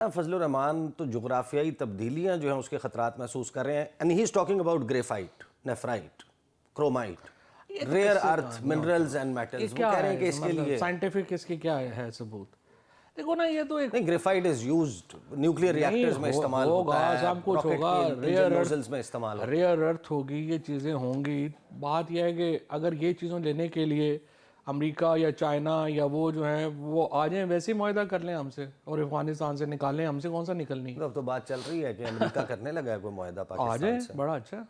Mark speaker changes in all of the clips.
Speaker 1: فضل الرحمان تو جغرافیائی تبدیلیاں جو ہیں اس کے خطرات محسوس کر رہے ہیں and he is talking about graphite, nephrite, chromite, rare earth minerals and metals. وہ کہہ رہے ہیں کہ اس کے لیے
Speaker 2: سائنٹیفک اس کی کیا ہے ثبوت؟ دیکھو نا یہ تو ایک
Speaker 1: نہیں، graphite is used nuclear reactors میں استعمال ہوتا ہے،
Speaker 2: سب کچھ ہوگا،
Speaker 1: ریئر نوزلز میں استعمال ہوتا ہے.
Speaker 2: ریئر ارتھ ہوگی، یہ چیزیں ہوں گی. بات یہ ہے کہ اگر یہ چیزوں لینے کے لیے امریکہ یا چائنا یا وہ جو ہیں وہ آ جائیں ویسے معاہدہ کر لیں ہم سے اور افغانستان سے نکالیں، ہم سے کون سا نکلنی ہے؟
Speaker 1: اب تو بات چل رہی ہے کہ امریکہ کرنے لگا ہے کوئی معاہدہ
Speaker 2: آ
Speaker 1: پاکستان
Speaker 2: جائیں،
Speaker 1: سے.
Speaker 2: بڑا اچھا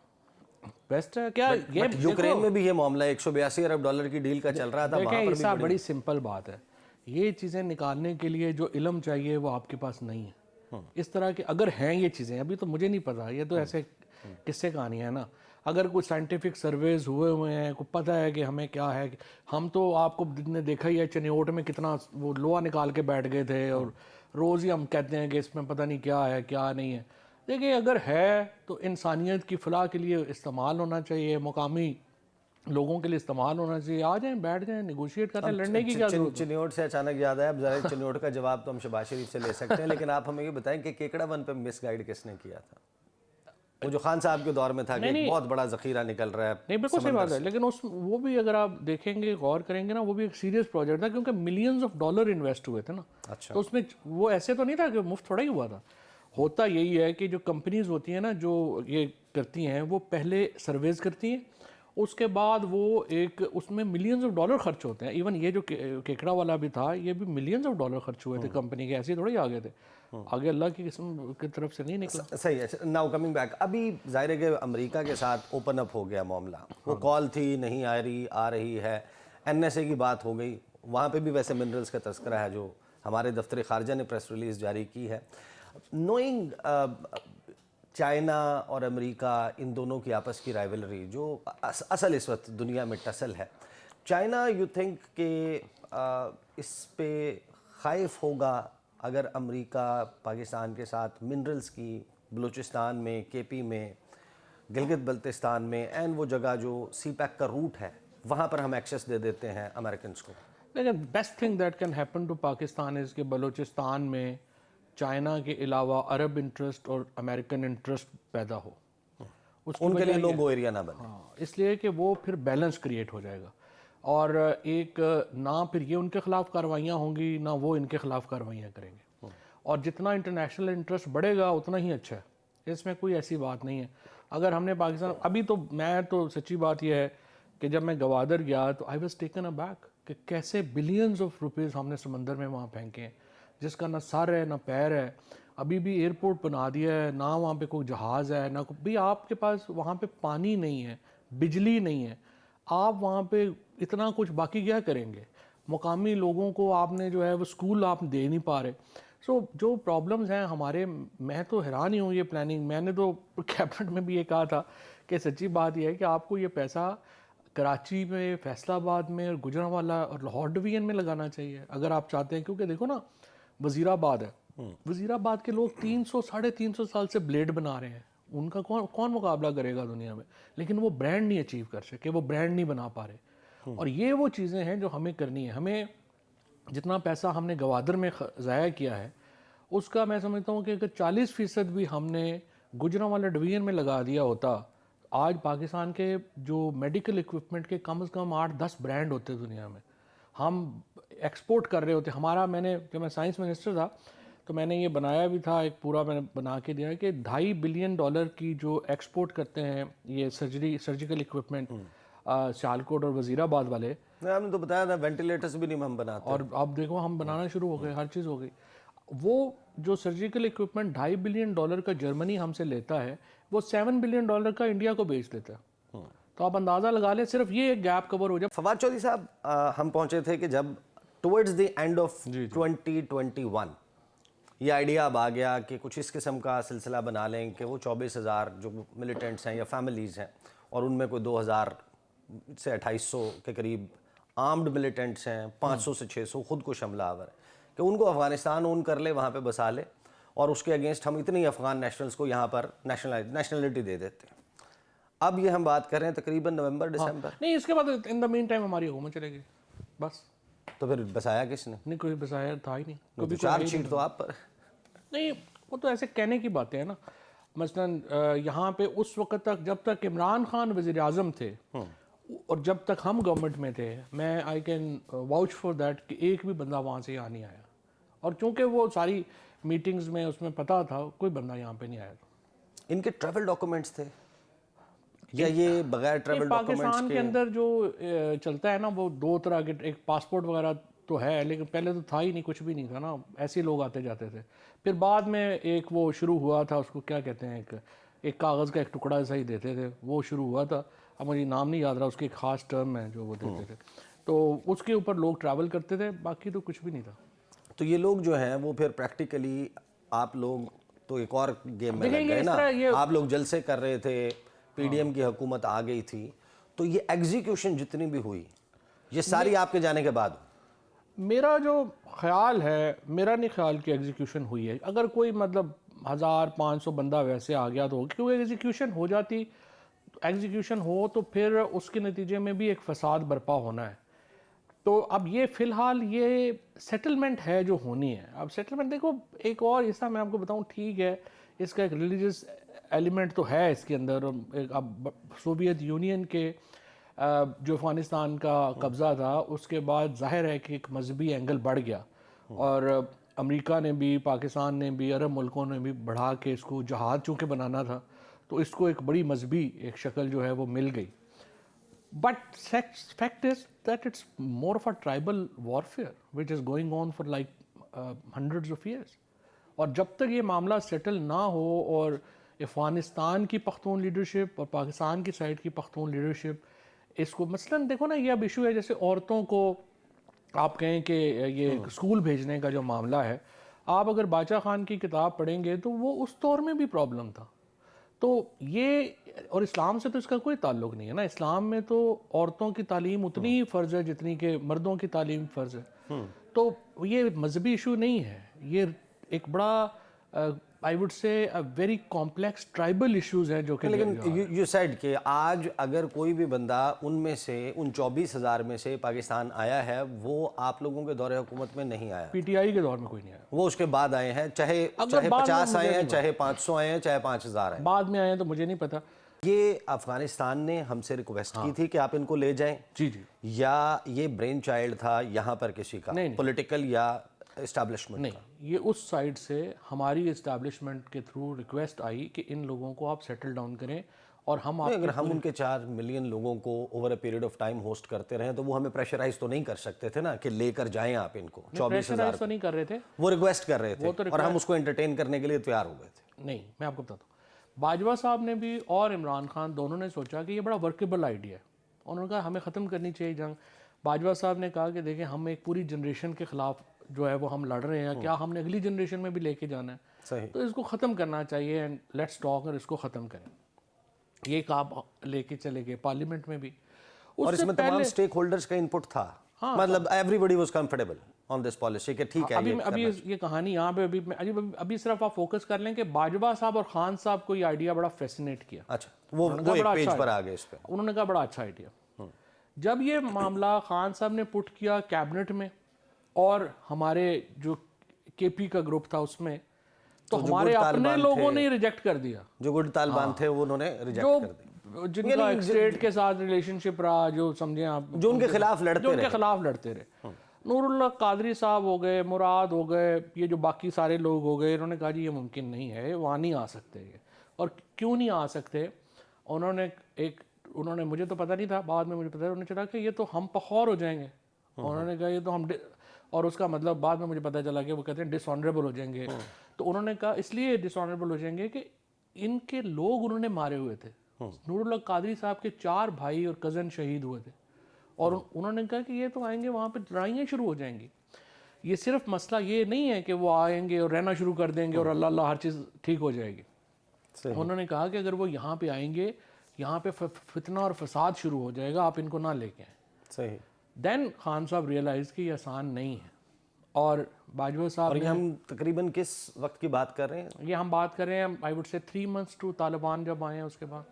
Speaker 2: بیسٹ ہے. کیا یہ
Speaker 1: یوکرین میں بھی یہ معاملہ $182 ارب کی ڈیل کا چل رہا تھا.
Speaker 2: دیکھیں ایسا بڑی سمپل بات ہے، یہ چیزیں نکالنے کے لیے جو علم چاہیے وہ آپ کے پاس نہیں ہے. اس طرح کے اگر ہیں یہ چیزیں، ابھی تو مجھے نہیں پتا، یہ تو ایسے قصے کہانی ہے نا. اگر کوئی سائنٹیفک سرویز ہوئے ہیں، کو پتہ ہے کہ ہمیں کیا ہے. ہم تو آپ کو نے دیکھا ہی ہے چنیوٹ میں کتنا وہ لوہا نکال کے بیٹھ گئے تھے، اور روز ہی ہم کہتے ہیں کہ اس میں پتہ نہیں کیا ہے کیا نہیں ہے. دیکھیں اگر ہے تو انسانیت کی فلاح کے لیے استعمال ہونا چاہیے، مقامی لوگوں کے لیے استعمال ہونا چاہیے. آ جائیں، بیٹھ جائیں، نیگوشیٹ کریں، لڑنے کی کیا ضرورت ہے؟
Speaker 1: چنیوٹ سے اچانک یاد آیا، اب ذرا چنیوٹ کا جواب تو ہم شہباز شریف سے لے سکتے ہیں، لیکن آپ ہمیں یہ بتائیں کہ کیکڑا ون پہ مس گائیڈ کس نے کیا تھا؟ وہ جو خان صاحب کے دور میں تھا کہ ایک بہت بڑا ذخیرہ نکل رہا ہے.
Speaker 2: نہیں بالکل صحیح بات ہے، لیکن وہ بھی اگر آپ دیکھیں گے، غور کریں گے نا، وہ بھی ایک سیریس پروجیکٹ تھا کیونکہ ملینز آف ڈالر انویسٹ ہوئے تھے نا.
Speaker 1: اچھا،
Speaker 2: تو اس میں وہ ایسے تو نہیں تھا کہ مفت تھوڑا ہی ہوا تھا. ہوتا یہی ہے کہ جو کمپنیز ہوتی ہیں نا جو یہ کرتی ہیں، وہ پہلے سرویز کرتی ہیں، اس کے بعد وہ ایک اس میں ملینز آف ڈالر خرچ ہوتے ہیں. ایون یہ جو کیکڑا والا بھی تھا، یہ بھی ملینز آف ڈالر خرچ ہوئے تھے کمپنی کے، ایسے تھوڑی آگے تھے، آگے اللہ کی قسم کی طرف سے نہیں نکلا.
Speaker 1: صحیح ہے. ناؤ کمنگ بیک، ابھی ظاہر ہے کہ امریکہ کے ساتھ اوپن اپ ہو گیا معاملہ. وہ کال تھی نہیں آ رہی ہے، NSA کی بات ہو گئی. وہاں پہ بھی ویسے منرلز کا تذکرہ ہے جو ہمارے دفتر خارجہ نے پریس ریلیز جاری کی ہے. نوئنگ چائنا اور امریکہ، ان دونوں کی آپس کی رائیولری جو اصل اس وقت دنیا میں ٹسل ہے، چائنا یو تھنک کہ اس پہ خائف ہوگا اگر امریکہ پاکستان کے ساتھ منرلز کی بلوچستان میں، KP میں، گلگت بلتستان میں، این وہ جگہ جو سی پیک کا روٹ ہے وہاں پر ہم ایکسیس دے دیتے ہیں امریکنز کو؟
Speaker 2: لیکن best thing that can happen to Pakistan is کہ بلوچستان میں چائنا کے علاوہ عرب انٹرسٹ اور امریکن انٹرسٹ پیدا ہو.
Speaker 1: ان کے لیے نو گو ایریا نہ بنے.
Speaker 2: ہاں، اس لیے کہ وہ پھر بیلنس کریٹ ہو جائے گا، اور ایک نہ پھر یہ ان کے خلاف کاروائیاں ہوں گی، نہ وہ ان کے خلاف کاروائیاں کریں گے. اور جتنا انٹرنیشنل انٹرسٹ بڑھے گا اتنا ہی اچھا ہے، اس میں کوئی ایسی بات نہیں ہے. اگر ہم نے پاکستان ابھی تو میں تو سچی بات یہ ہے کہ جب میں گوادر گیا تو I was taken a back کہ کیسے بلینز آف روپیز ہم نے سمندر میں وہاں پھینکے ہیں، جس کا نہ سر ہے نہ پیر ہے. ابھی بھی ایئرپورٹ بنا دیا ہے، نہ وہاں پہ کوئی جہاز ہے، نہ بھی آپ کے پاس وہاں پہ پانی نہیں ہے، بجلی نہیں ہے. آپ وہاں پہ اتنا کچھ باقی کیا کریں گے؟ مقامی لوگوں کو آپ نے جو ہے وہ اسکول آپ دے نہیں پا رہے. سو جو پرابلمز ہیں ہمارے، میں تو حیران ہی ہوں یہ پلاننگ. میں نے تو کیبنٹ میں بھی یہ کہا تھا کہ سچی بات یہ ہے کہ آپ کو یہ پیسہ کراچی میں، فیصل آباد میں، اور گجرانوالہ اور لاہور ڈویژن میں لگانا چاہیے اگر آپ چاہتے ہیں. کیونکہ دیکھو نا، وزیر آباد ہے، وزیر آباد کے لوگ 300-350 سال سے بلیڈ بنا رہے ہیں. ان کا کون مقابلہ کرے گا دنیا میں؟ لیکن وہ برانڈ نہیں اچیو کر سکے، وہ برانڈ نہیں بنا پا رہے. اور یہ وہ چیزیں ہیں جو ہمیں کرنی ہے. ہمیں جتنا پیسہ ہم نے گوادر میں ضائع کیا ہے، اس کا میں سمجھتا ہوں کہ اگر 40% بھی ہم نے گجرانوالہ ڈویژن میں لگا دیا ہوتا، آج پاکستان کے جو میڈیکل اکوپمنٹ کے کم از کم 8-10 برانڈ ہوتے دنیا میں، ہم ایکسپورٹ کر رہے ہوتے. ہمارا، میں نے جب میں سائنس منسٹر تھا تو میں نے یہ بنایا بھی تھا، ایک پورا میں نے بنا کے دیا کہ $2.5 بلین کی جو ایکسپورٹ کرتے ہیں یہ سرجیکل اکوپمنٹ سیالکوٹ اور وزیر آباد والے.
Speaker 1: ہم نے تو بتایا تھا وینٹیلیٹرز بھی نہیں ہم بناتے،
Speaker 2: اور اب دیکھو ہم بنانا شروع ہو گئے، ہر چیز ہو گئی. وہ جو سرجیکل اکوپمنٹ $2.5 بلین کا جرمنی ہم سے لیتا ہے، وہ $7 بلین کا انڈیا کو بیچ دیتا ہے. تو آپ اندازہ لگا لیں، صرف یہ ایک گیپ کور ہو جائے.
Speaker 1: فواد چودھری صاحب، ہم پہنچے تھے کہ جب ٹورڈز دی اینڈ آف 2021 یہ آئیڈیا اب آ گیا کہ کچھ اس قسم کا سلسلہ بنا لیں کہ وہ 24,000 جو ملیٹنٹس ہیں یا فیملیز ہیں، اور ان میں کوئی 2,000 سے 2,800 کے قریب آرمڈ ملیٹنٹس ہیں، 500 سے 600 خود کش حملہ آور ہیں، کہ ان کو افغانستان اون کر لے، وہاں پہ بسا لے، اور اس کے اگینسٹ ہم اتنی افغان نیشنلز کو یہاں پر نیشنلٹی دے دیتے ہیں. اب یہ ہم بات کر رہے ہیں تقریباً نومبر دسمبر.
Speaker 2: نہیں، اس کے بعد ان دا مین ٹائم ہماری حکومت چلے گی بس.
Speaker 1: تو پھر بسایا کس نے؟
Speaker 2: نہیں، کوئی بسایا تھا ہی نہیں.
Speaker 1: چارج شیٹ تو آپ پر.
Speaker 2: نہیں وہ تو ایسے کہنے کی باتیں ہیں نا. مثلاً یہاں پہ اس وقت تک جب تک عمران خان وزیر اعظم تھے اور جب تک ہم گورنمنٹ میں تھے, میں I can watch for that کہ ایک بھی بندہ وہاں سے یہاں نہیں آیا. اور چونکہ وہ ساری میٹنگز میں اس میں پتہ تھا کوئی بندہ یہاں پہ نہیں آیا تھا.
Speaker 1: ان کے ٹریول ڈاکومنٹس تھے یا یہ بغیر ٹریول ڈاکومنٹس
Speaker 2: پاکستان کے اندر جو چلتا ہے نا وہ دو طرح کے, ایک پاسپورٹ وغیرہ تو ہے لیکن پہلے تو تھا ہی نہیں, کچھ بھی نہیں تھا نا, ایسے لوگ آتے جاتے تھے. پھر بعد میں ایک وہ شروع ہوا تھا, اس کو کیا کہتے ہیں, ایک کاغذ کا ایک ٹکڑا ایسا ہی دیتے تھے, وہ شروع ہوا تھا. اب مجھے نام نہیں یاد رہا, اس کی ایک خاص ٹرم ہے جو وہ دیتے تھے, تو اس کے اوپر لوگ ٹریول کرتے تھے, باقی تو کچھ بھی نہیں تھا.
Speaker 1: تو یہ لوگ جو ہیں وہ پھر پریکٹیکلی آپ لوگ تو ایک اور گیم میں لگ گئے نا, آپ لوگ جلسے کر رہے تھے, پی ڈی ایم کی حکومت آ گئی تھی, تو یہ ایگزیکیوشن جتنی بھی ہوئی یہ ساری آپ کے جانے کے بعد؟
Speaker 2: میرا جو خیال ہے, میرا نہیں خیال کہ ایگزیکیوشن ہوئی ہے. اگر کوئی مطلب 1500 بندہ ویسے آ گیا تو کیونکہ ایگزیکیوشن ہو جاتی, ایگزیکیوشن ہو تو پھر اس کے نتیجے میں بھی ایک فساد برپا ہونا ہے. تو اب یہ فی الحال یہ سیٹلمنٹ ہے جو ہونی ہے. اب سیٹلمنٹ دیکھو ایک اور حصہ میں آپ کو بتاؤں, ٹھیک ہے اس کا ایک ریلیجس ایلیمنٹ تو ہے اس کے اندر. اب سوویت یونین کے جو افغانستان کا قبضہ تھا اس کے بعد ظاہر ہے کہ ایک مذہبی اینگل بڑھ گیا, اور امریکہ نے بھی, پاکستان نے بھی, عرب ملکوں نے بھی بڑھا کے اس کو جہاد چونکہ بنانا تھا تو اس کو ایک بڑی مذہبی ایک شکل جو ہے وہ مل گئی. But fact is that it's more of a tribal warfare which is going on for like hundreds of years. اور جب تک یہ معاملہ سیٹل نہ ہو اور افغانستان کی پختون لیڈرشپ اور پاکستان کی سائڈ کی پختون لیڈرشپ اس کو, مثلاً دیکھو نا یہ اب ایشو ہے جیسے عورتوں کو آپ کہیں کہ یہ اسکول بھیجنے کا جو معاملہ ہے, آپ اگر باچا خان کی کتاب پڑھیں گے تو وہ اس دور میں بھی پرابلم تھا. تو یہ, اور اسلام سے تو اس کا کوئی تعلق نہیں ہے نا, اسلام میں تو عورتوں کی تعلیم اتنی ہی فرض ہے جتنی کہ مردوں کی تعلیم فرض ہے. تو یہ مذہبی ایشو نہیں ہے, یہ ایک بڑا I would say very complex tribal issues ہیں جو کہ,
Speaker 1: لیکن یو سیڈ کہ آج اگر کوئی بھی بندہ ان میں سے ان 24,000 میں سے پاکستان آیا ہے وہ آپ لوگوں کے دور حکومت میں نہیں آیا,
Speaker 2: پی ٹی آئی کے دور میں کوئی نہیں آیا,
Speaker 1: وہ اس کے بعد آئے ہیں, چاہے 50 آئے ہیں, چاہے 500 آئے ہیں, چاہے 5,000 آئے.
Speaker 2: بعد میں آئے ہیں تو مجھے نہیں پتا.
Speaker 1: یہ افغانستان نے ہم سے ریکویسٹ کی تھی کہ آپ ان کو لے جائیں,
Speaker 2: جی جی,
Speaker 1: یا یہ برین چائلڈ تھا یہاں پر کسی کا پولیٹیکل یا اسٹیبلشمنٹ؟
Speaker 2: نہیں, یہ اس سائڈ سے ہماری اسٹیبلشمنٹ کے تھرو ریکویسٹ آئی کہ ان لوگوں کو آپ سیٹل ڈاؤن کریں, اور ہم آپ
Speaker 1: اگر ہم ان کے 4 ملین لوگوں کو over a period of time host کرتے رہیں تو وہ ہمیں پریشرائز تو نہیں کر سکتے تھے نا کہ لے کر جائیں آپ ان کو. 24,000
Speaker 2: تو نہیں کر رہے تھے,
Speaker 1: وہ ریکویسٹ کر رہے تھے اور ہم اس کو انٹرٹین کرنے کے لیے تیار ہو گئے تھے.
Speaker 2: نہیں میں آپ کو بتاتا ہوں, باجوہ صاحب نے بھی اور عمران خان دونوں نے سوچا کہ یہ بڑا ورکیبل آئیڈیا ہے, انہوں نے کہا ہمیں ختم کرنی چاہیے جنگ. باجوہ صاحب نے کہا کہ دیکھیں ہم ایک پوری جنریشن کے خلاف جو ہے وہ ہم لڑ رہے ہیں, کیا ہم نے اگلی جنریشن میں بھی لے کے جانا ہے,
Speaker 1: صحیح,
Speaker 2: تو اس کو ختم کرنا چاہیے اینڈ لیٹس ٹاک اور اس کو ختم کریں. یہ کام لے کے چلے گئے پارلیمنٹ میں بھی,
Speaker 1: اور اس میں تمام سٹیک ہولڈرز کا انپٹ تھا, مطلب everybody was comfortable on this policy کہ ٹھیک ہے.
Speaker 2: ابھی یہ کہانی یہاں پہ ابھی صرف آپ فوکس کر لیں کہ باجوہ صاحب اور خان صاحب کو یہ آئیڈیا بڑا فیسینیٹ کیا.
Speaker 1: اچھا, وہ ایک پیج پر آ گئے اس پہ,
Speaker 2: انہوں نے کہا بڑا اچھا آئیڈیا. جب یہ معاملہ خان صاحب نے پٹ کیا کیبنٹ میں اور ہمارے جو کے پی کا گروپ تھا اس میں, تو ہمارے اپنے لوگوں نے ریجیکٹ کر دیا.
Speaker 1: جو گڈ طالبان تھے وہ انہوں نے ریجیکٹ کر دیا,
Speaker 2: جن کا اسٹیٹ کے ساتھ ریلیشن شپ رہا, جو سمجھیں آپ,
Speaker 1: جو ان کے خلاف
Speaker 2: لڑتے رہے. نور اللہ قادری صاحب ہو گئے, مراد ہو گئے, یہ جو باقی سارے لوگ ہو گئے, انہوں نے کہا جی یہ ممکن نہیں ہے, وہاں نہیں آ سکتے. اور کیوں نہیں آ سکتے, انہوں نے مجھے تو پتہ نہیں تھا, بعد میں مجھے پتہ انہوں نے چلا کہ یہ تو ہم پخور ہو جائیں گے. انہوں نے کہا یہ تو ہم, اور اس کا مطلب بعد میں مجھے پتہ چلا کہ وہ کہتے ہیں ڈس آنریبل ہو جائیں گے. تو انہوں نے کہا اس لیے ڈس آنریبل ہو جائیں گے کہ ان کے لوگ انہوں نے مارے ہوئے تھے. نور اللہ قادری صاحب کے 4 بھائی اور کزن شہید ہوئے تھے, اور انہوں نے کہا کہ یہ تو آئیں گے وہاں پہ لڑائیاں شروع ہو جائیں گی. یہ صرف مسئلہ یہ نہیں ہے کہ وہ آئیں گے اور رہنا شروع کر دیں گے اور اللہ اللہ ہر چیز ٹھیک ہو جائے گی. انہوں نے کہا کہ اگر وہ یہاں پہ آئیں گے, یہاں پہ فتنہ اور فساد شروع ہو جائے گا, آپ ان کو نہ لے کے آئیں.
Speaker 1: صحیح.
Speaker 2: دین خان صاحب ریئلائز کہ یہ آسان نہیں ہے. اور باجوہ صاحب,
Speaker 1: اور ہم تقریباً کس وقت کی بات کر رہے ہیں,
Speaker 2: یہ ہم بات کر رہے ہیں I would say 3 months to Taliban جب آئے ہیں اس کے بعد,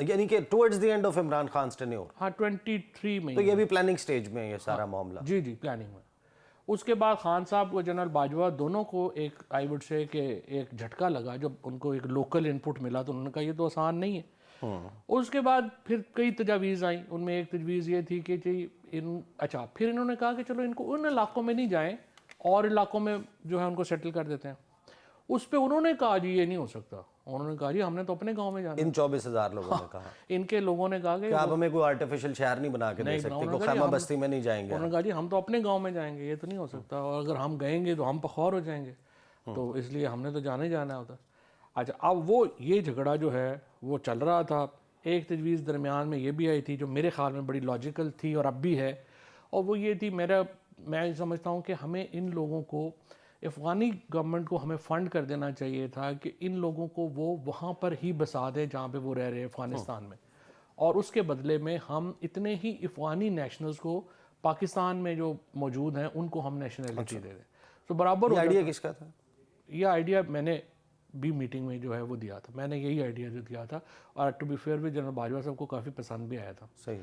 Speaker 1: یعنی کہ towards the end of Imran Khan's tenure.
Speaker 2: ہاں 23 میں.
Speaker 1: تو یہ بھی پلاننگ سٹیج میں یہ سارا معاملہ.
Speaker 2: جی جی پلاننگ میں. اس کے بعد خان صاحب کو جنرل باجوہ دونوں کو ایک آئی وڈ سے کہ ایک جھٹکا لگا، جب ان کو ایک لوکل ان پٹ ملا تو انہوں نے کہا یہ تو آسان نہیں ہے۔ اس کے بعد پھر کئی تجاویز آئیں، ان میں ایک تجویز یہ تھی کہ جی اچھا پھر انہوں نے کہا کہ چلو ان کو ان علاقوں میں نہیں جائیں اور علاقوں میں جو ہے ان کو سیٹل کر دیتے ہیں۔ اس پہ انہوں نے کہا جی یہ نہیں ہو سکتا، انہوں نے کہا جی ہم نے تو اپنے گاؤں میں جانا۔
Speaker 1: ان 24,000 لوگوں نے کہا
Speaker 2: ان کے لوگوں نے کہا کہ
Speaker 1: آپ ہمیں کوئی آرٹیفیشل شہر نہیں بنا کے دے سکتے، کوئی خیمہ بستی میں نہیں جائیں گے۔
Speaker 2: انہوں نے کہا جی ہم تو اپنے گاؤں میں جائیں گے، یہ تو نہیں ہو سکتا، اور اگر ہم گئیں گے تو ہم پخور ہو جائیں گے، تو اس لیے ہم نے تو جانا ہی جانا ہوتا۔ اچھا اب وہ یہ جھگڑا جو ہے وہ چل رہا تھا۔ ایک تجویز درمیان میں یہ بھی آئی تھی جو میرے خیال میں بڑی لاجیکل تھی اور اب بھی ہے، اور وہ یہ تھی میں سمجھتا ہوں کہ ہمیں ان لوگوں کو، افغانی گورنمنٹ کو ہمیں فنڈ کر دینا چاہیے تھا کہ ان لوگوں کو وہ وہاں پر ہی بسا دے جہاں پہ وہ رہ رہے ہیں افغانستان میں، اور اس کے بدلے میں ہم اتنے ہی افغانی نیشنلز کو پاکستان میں جو موجود ہیں ان کو ہم نیشنلٹی دے دیں، تو برابر ہو
Speaker 1: یہ آئیڈیا کس کا تھا؟
Speaker 2: یہ آئیڈیا میں نے بھی میٹنگ میں جو ہے وہ دیا تھا، میں نے یہی آئیڈیا جو دیا تھا، اور ٹو بی فیئر بھی جنرل باجوہ صاحب کو کافی پسند بھی آیا تھا۔
Speaker 1: صحیح۔